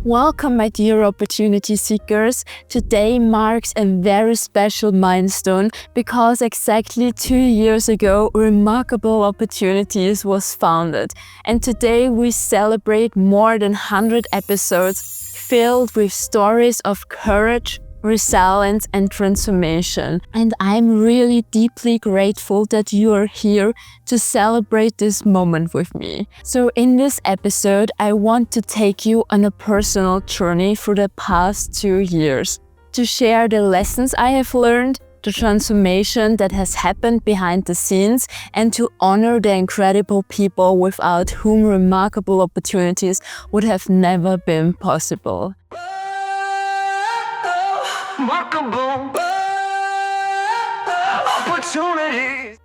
Welcome, my dear opportunity seekers. Today marks a very special milestone because exactly 2 years ago, Remarkable Opportunities was founded. And today we celebrate more than 100 episodes filled with stories of courage, resilience and transformation. And I'm really deeply grateful that you are here to celebrate this moment with me. So in this episode, I want to take you on a personal journey through the past 2 years, to share the lessons I have learned, the transformation that has happened behind the scenes, and to honor the incredible people without whom remarkable opportunities would have never been possible.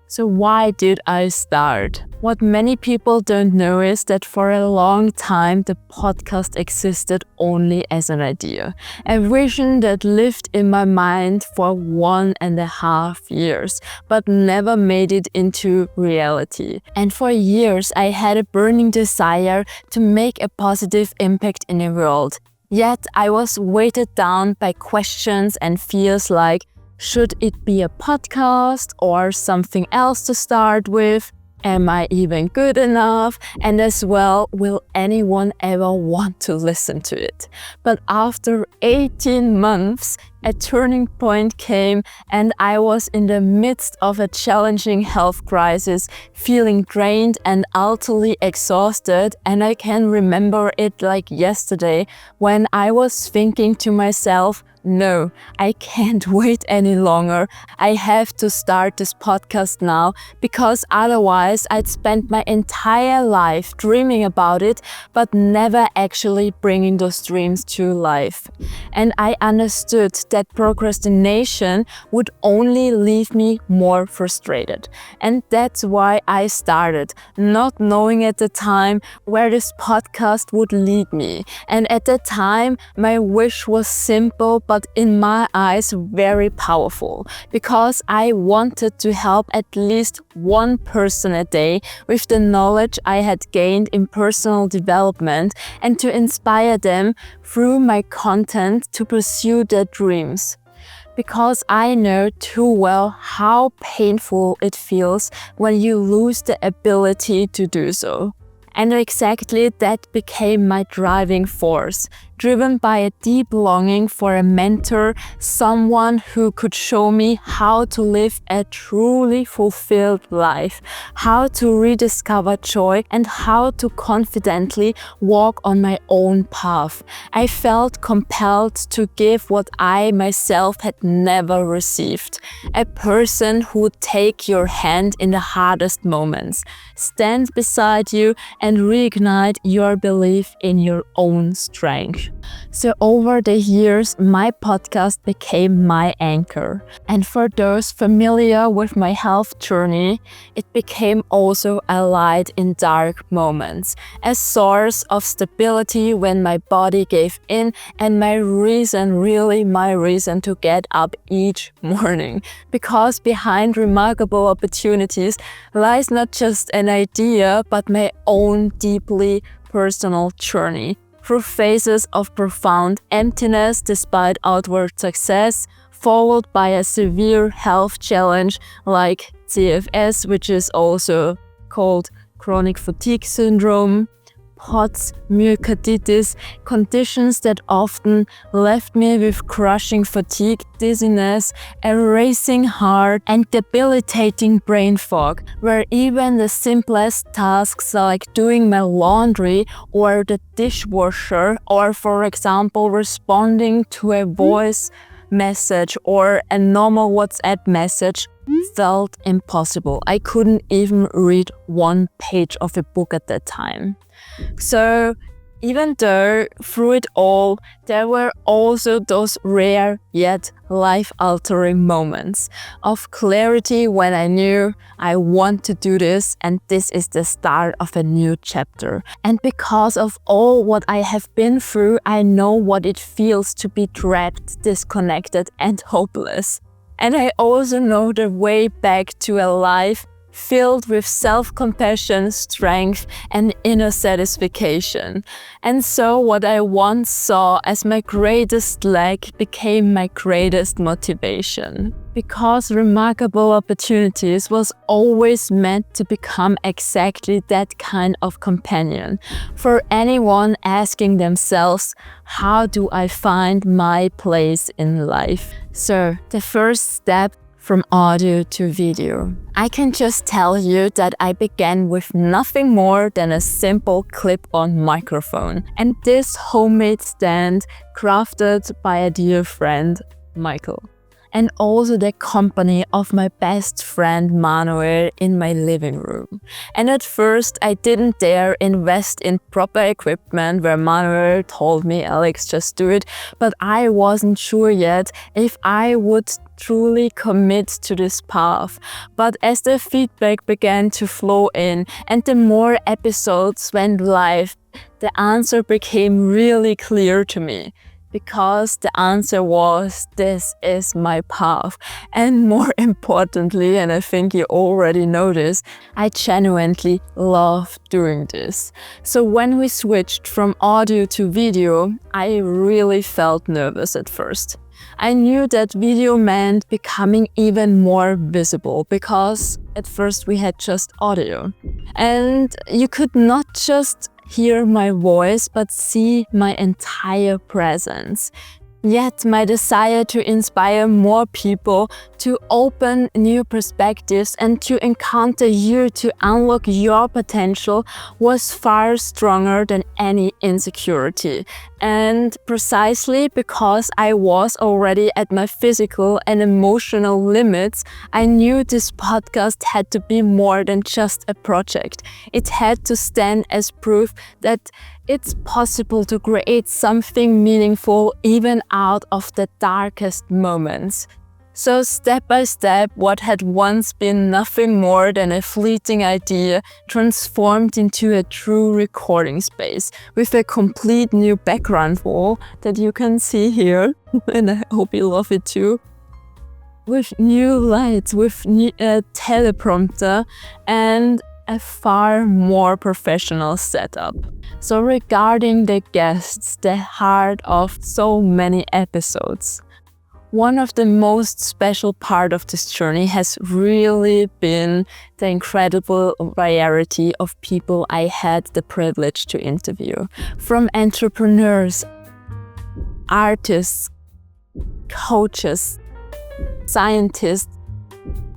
So why did I start? What many people don't know is that for a long time the podcast existed only as an idea, a vision that lived in my mind for 1.5 years, but never made it into reality. And for years I had a burning desire to make a positive impact in the world. Yet I was weighted down by questions and fears like, should it be a podcast or something else to start with? Am I even good enough? And as well, will anyone ever want to listen to it? But after 18 months, a turning point came and I was in the midst of a challenging health crisis, feeling drained and utterly exhausted. And I can remember it like yesterday when I was thinking to myself, no, I can't wait any longer. I have to start this podcast now because otherwise I'd spend my entire life dreaming about it, but never actually bringing those dreams to life. And I understood that procrastination would only leave me more frustrated. And that's why I started, not knowing at the time where this podcast would lead me. And at the time, my wish was simple, but in my eyes very powerful, because I wanted to help at least one person a day with the knowledge I had gained in personal development and to inspire them through my content to pursue their dreams. Because I know too well how painful it feels when you lose the ability to do so. And exactly that became my driving force, driven by a deep longing for a mentor, someone who could show me how to live a truly fulfilled life, how to rediscover joy, and how to confidently walk on my own path. I felt compelled to give what I myself had never received, a person who would take your hand in the hardest moments, stand beside you, and reignite your belief in your own strength. So over the years, my podcast became my anchor. And for those familiar with my health journey, it became also a light in dark moments, a source of stability when my body gave in, and my reason to get up each morning. Because behind remarkable opportunities lies not just an idea, but my own deeply personal journey. Through phases of profound emptiness despite outward success, followed by a severe health challenge like CFS, which is also called chronic fatigue syndrome, POTS, myocarditis, conditions that often left me with crushing fatigue, dizziness, a racing heart, and debilitating brain fog, where even the simplest tasks like doing my laundry or the dishwasher, or for example responding to a voice message or a normal WhatsApp message, felt impossible. I couldn't even read one page of a book at that time. So even though through it all, there were also those rare yet life-altering moments of clarity when I knew I want to do this and this is the start of a new chapter. And because of all what I have been through, I know what it feels to be trapped, disconnected and hopeless. And I also know the way back to a life filled with self-compassion, strength, and inner satisfaction. And so what I once saw as my greatest lack became my greatest motivation. Because remarkable opportunities was always meant to become exactly that kind of companion for anyone asking themselves, how do I find my place in life? So the first step from audio to video. I can just tell you that I began with nothing more than a simple clip-on microphone and this homemade stand crafted by a dear friend, Michael. And also the company of my best friend Manuel in my living room. And at first I didn't dare invest in proper equipment where Manuel told me, Alex, just do it. But I wasn't sure yet if I would truly commit to this path. But as the feedback began to flow in and the more episodes went live, the answer became really clear to me. Because the answer was, this is my path. And more importantly, and I think you already know this, I genuinely love doing this. So when we switched from audio to video, I really felt nervous at first. I knew that video meant becoming even more visible because at first we had just audio. And you could not just hear my voice, but see my entire presence. Yet my desire to inspire more people, to open new perspectives and to encounter you, to unlock your potential was far stronger than any insecurity. And precisely because I was already at my physical and emotional limits, I knew this podcast had to be more than just a project. It had to stand as proof that it's possible to create something meaningful even out of the darkest moments. So step by step, what had once been nothing more than a fleeting idea transformed into a true recording space with a complete new background wall that you can see here, and I hope you love it too. With new lights, with a teleprompter, and a far more professional setup. So regarding the guests, the heart of so many episodes, one of the most special part of this journey has really been the incredible variety of people I had the privilege to interview. From entrepreneurs, artists, coaches, scientists,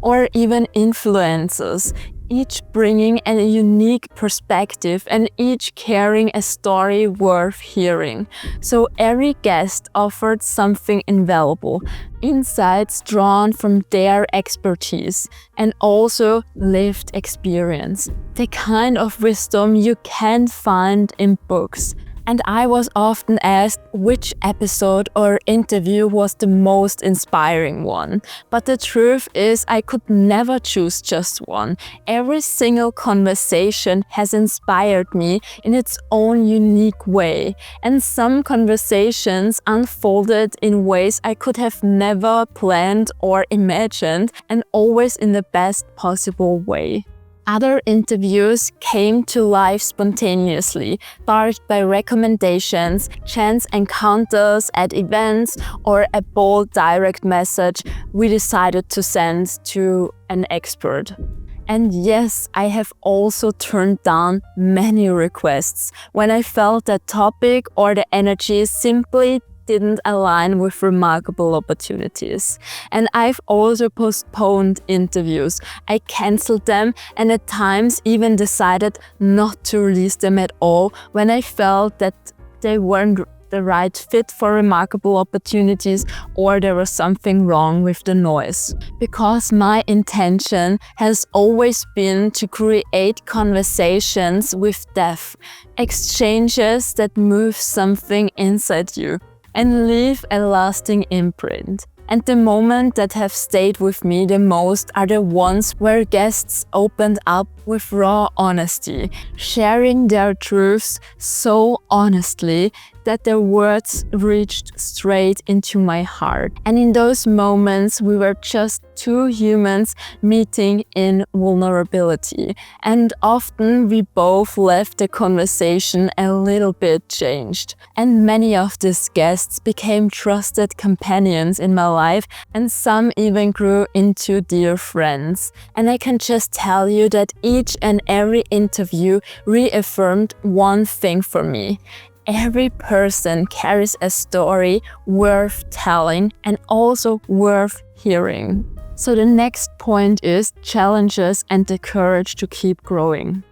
or even influencers, each bringing a unique perspective and each carrying a story worth hearing. So every guest offered something invaluable, insights drawn from their expertise and also lived experience, the kind of wisdom you can't find in books. And I was often asked which episode or interview was the most inspiring one. But the truth is, I could never choose just one. Every single conversation has inspired me in its own unique way. And some conversations unfolded in ways I could have never planned or imagined, and always in the best possible way. Other interviews came to life spontaneously, sparked by recommendations, chance encounters at events, or a bold direct message we decided to send to an expert. And yes, I have also turned down many requests when I felt the topic or the energy simply didn't align with remarkable opportunities. And I've also postponed interviews. I canceled them and at times even decided not to release them at all when I felt that they weren't the right fit for remarkable opportunities or there was something wrong with the noise. Because my intention has always been to create conversations with depth, exchanges that move something inside you and leave a lasting imprint. And the moments that have stayed with me the most are the ones where guests opened up with raw honesty, sharing their truths so honestly that their words reached straight into my heart. And in those moments, we were just two humans meeting in vulnerability. And often we both left the conversation a little bit changed. And many of these guests became trusted companions in my life, and some even grew into dear friends. And I can just tell you that each and every interview reaffirmed one thing for me. Every person carries a story worth telling and also worth hearing. So the next point is challenges and the courage to keep growing.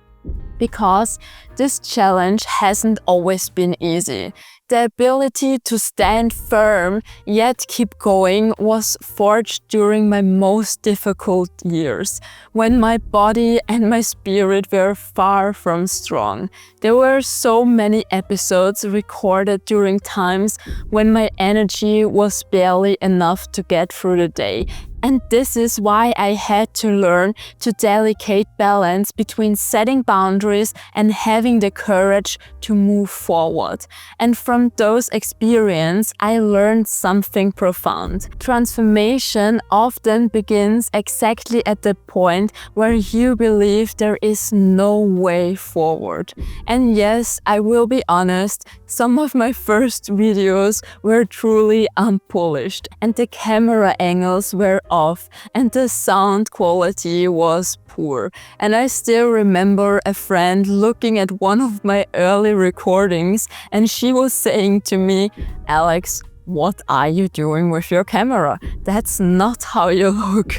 Because this challenge hasn't always been easy. The ability to stand firm yet keep going was forged during my most difficult years, when my body and my spirit were far from strong. There were so many episodes recorded during times when my energy was barely enough to get through the day. And this is why I had to learn to delicate balance between setting boundaries and having the courage to move forward. And from those experiences, I learned something profound. Transformation often begins exactly at the point where you believe there is no way forward. And yes, I will be honest, some of my first videos were truly unpolished, and the camera angles were off, and the sound quality was poor. And I still remember a friend looking at one of my early recordings, and she was saying to me, "Alex, what are you doing with your camera? That's not how you look."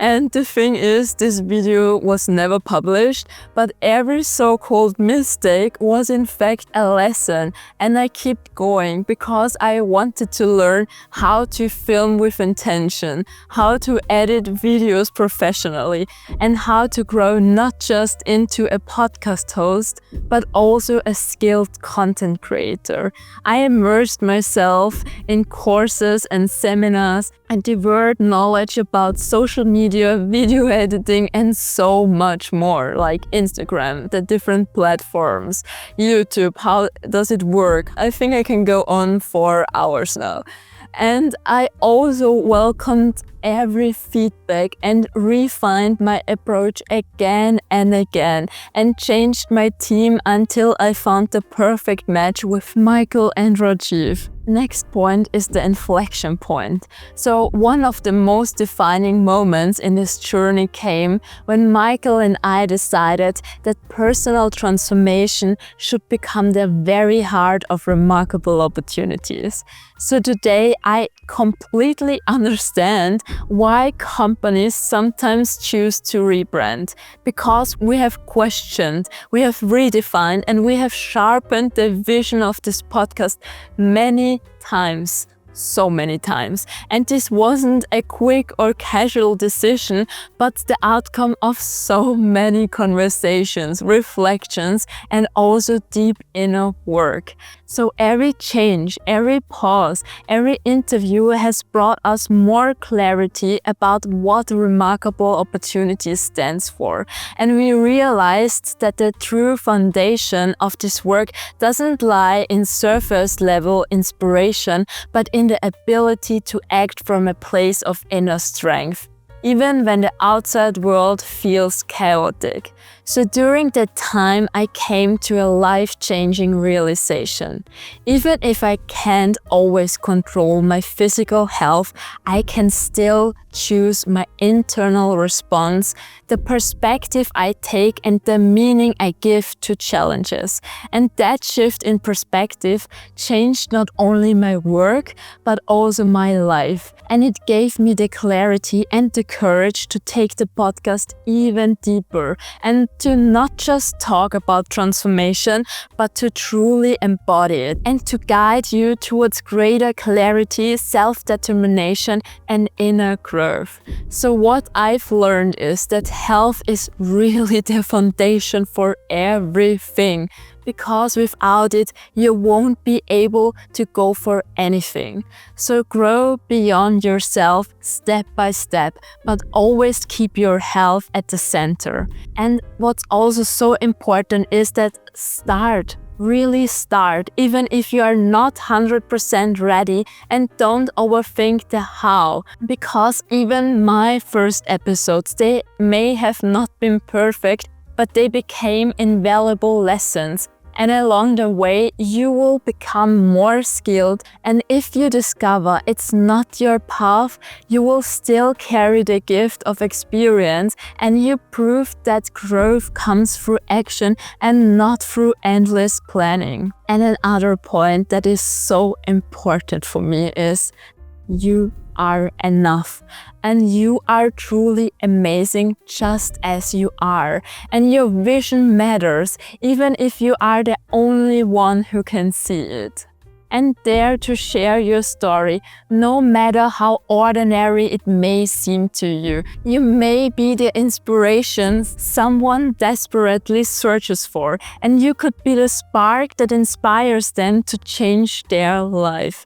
And the thing is, this video was never published, but every so-called mistake was in fact a lesson, and I kept going because I wanted to learn how to film with intention, how to edit videos professionally, and how to grow not just into a podcast host, but also a skilled content creator. I immersed myself in courses and seminars and devoured knowledge about social media, video editing, and so much more, like Instagram, the different platforms, YouTube, how does it work? I think I can go on for hours now. And I also welcomed every feedback and refined my approach again and again, and changed my team until I found the perfect match with Michael and Rajiv. Next point is the inflection point. So one of the most defining moments in this journey came when Michael and I decided that personal transformation should become the very heart of remarkable opportunities. So today I completely understand why companies sometimes choose to rebrand, because we have questioned, we have redefined, and we have sharpened the vision of this podcast many times. So many times. And this wasn't a quick or casual decision, but the outcome of so many conversations, reflections, and also deep inner work. So every change, every pause, every interview has brought us more clarity about what remarkable opportunity stands for. And we realized that the true foundation of this work doesn't lie in surface level inspiration, but in the ability to act from a place of inner strength, even when the outside world feels chaotic. So during that time, I came to a life-changing realization. Even if I can't always control my physical health, I can still choose my internal response, the perspective I take, and the meaning I give to challenges. And that shift in perspective changed not only my work, but also my life. And it gave me the clarity and the courage to take the podcast even deeper, and to not just talk about transformation, but to truly embody it, and to guide you towards greater clarity, self-determination, and inner growth. So what I've learned is that health is really the foundation for everything. because without it, you won't be able to go for anything. So grow beyond yourself step by step, but always keep your health at the center. And what's also so important is that start. Really start, even if you are not 100% ready, and don't overthink the how, because even my first episodes, they may have not been perfect, but they became invaluable lessons. And along the way, you will become more skilled. And if you discover it's not your path, you will still carry the gift of experience, and you prove that growth comes through action and not through endless planning. And another point that is so important for me is you are enough, and you are truly amazing just as you are, and your vision matters even if you are the only one who can see it. And dare to share your story, no matter how ordinary it may seem to you. You may be the inspiration someone desperately searches for, and you could be the spark that inspires them to change their life.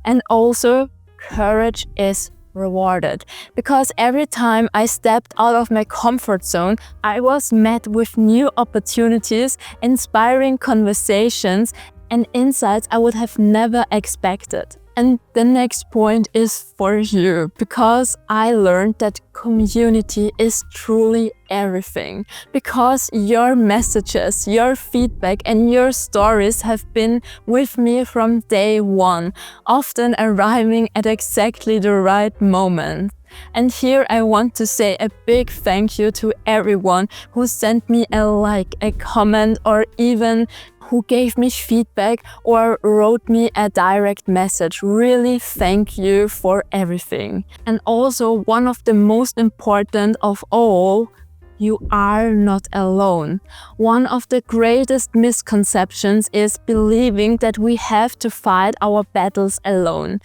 And also, courage is rewarded, because every time I stepped out of my comfort zone, I was met with new opportunities, inspiring conversations, and insights I would have never expected. And the next point is for you, because I learned that community is truly everything. Because your messages, your feedback, and your stories have been with me from day one, often arriving at exactly the right moment. And here I want to say a big thank you to everyone who sent me a like, a comment, or even who gave me feedback or wrote me a direct message. Really thank you for everything. And also, one of the most important of all, you are not alone. One of the greatest misconceptions is believing that we have to fight our battles alone.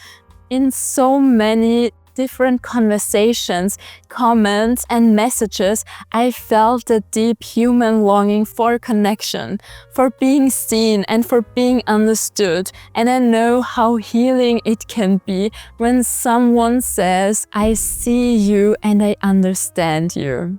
In so many different conversations, comments, and messages, I felt the deep human longing for connection, for being seen, and for being understood. And I know how healing it can be when someone says, "I see you and I understand you."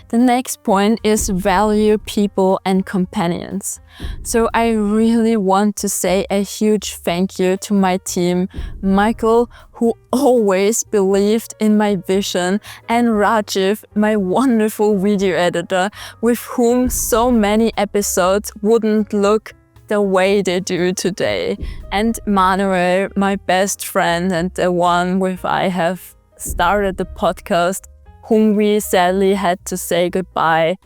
The next point is value people and companions. So I really want to say a huge thank you to my team, Michael, who always believed in my vision, and Rajiv, my wonderful video editor, with whom so many episodes wouldn't look the way they do today. And Manuel, my best friend and the one with I have started the podcast, whom we sadly had to say goodbye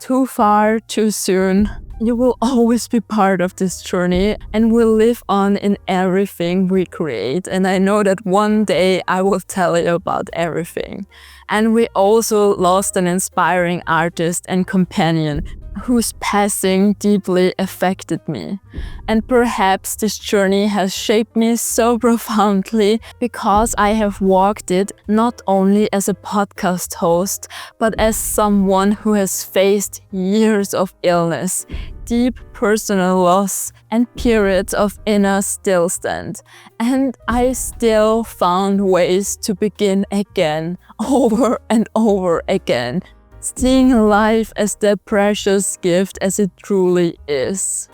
too far, too soon. You will always be part of this journey and will live on in everything we create. And I know that one day I will tell you about everything. And we also lost an inspiring artist and companion whose passing deeply affected me. And perhaps this journey has shaped me so profoundly because I have walked it not only as a podcast host, but as someone who has faced years of illness, deep personal loss, and periods of inner stillstand. And I still found ways to begin again, over and over again, seeing life as the precious gift as it truly is.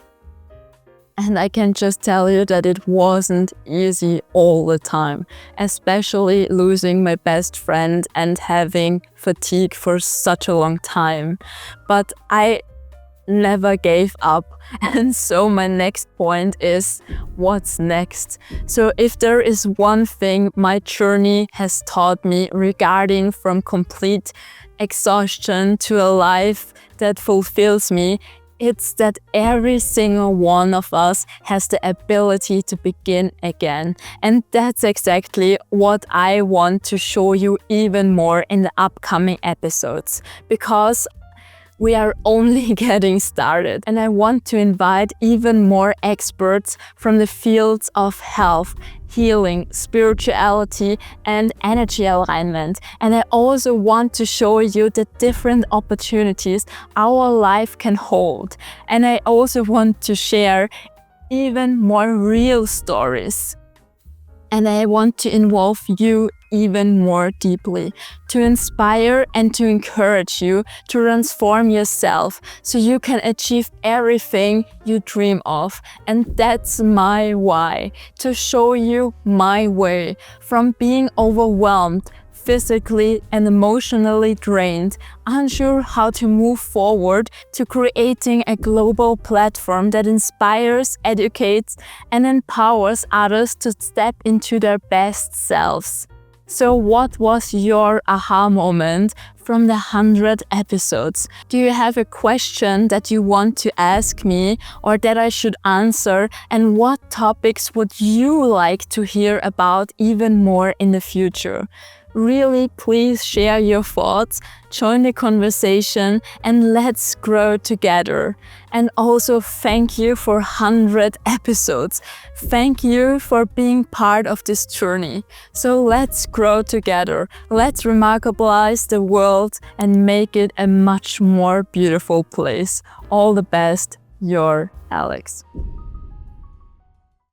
And I can just tell you that it wasn't easy all the time, especially losing my best friend and having fatigue for such a long time. But I never gave up. And so my next point is, what's next? So if there is one thing my journey has taught me regarding from complete exhaustion to a life that fulfills me, it's that every single one of us has the ability to begin again. And that's exactly what I want to show you even more in the upcoming episodes. Because We are only getting started, and I want to invite even more experts from the fields of health, healing, spirituality, and energy alignment. And I also want to show you the different opportunities our life can hold. And I also want to share even more real stories. And I want to involve you even more deeply, to inspire and to encourage you to transform yourself so you can achieve everything you dream of. And that's my why, to show you my way from being overwhelmed, physically and emotionally drained, unsure how to move forward, to creating a global platform that inspires, educates, and empowers others to step into their best selves. So what was your aha moment from the 100 episodes? Do you have a question that you want to ask me or that I should answer? And what topics would you like to hear about even more in the future? Really, please share your thoughts, join the conversation, and let's grow together. And also thank you for 100 episodes. Thank you for being part of this journey. So let's grow together. Let's remarkabilize the world and make it a much more beautiful place. All the best, your Alex.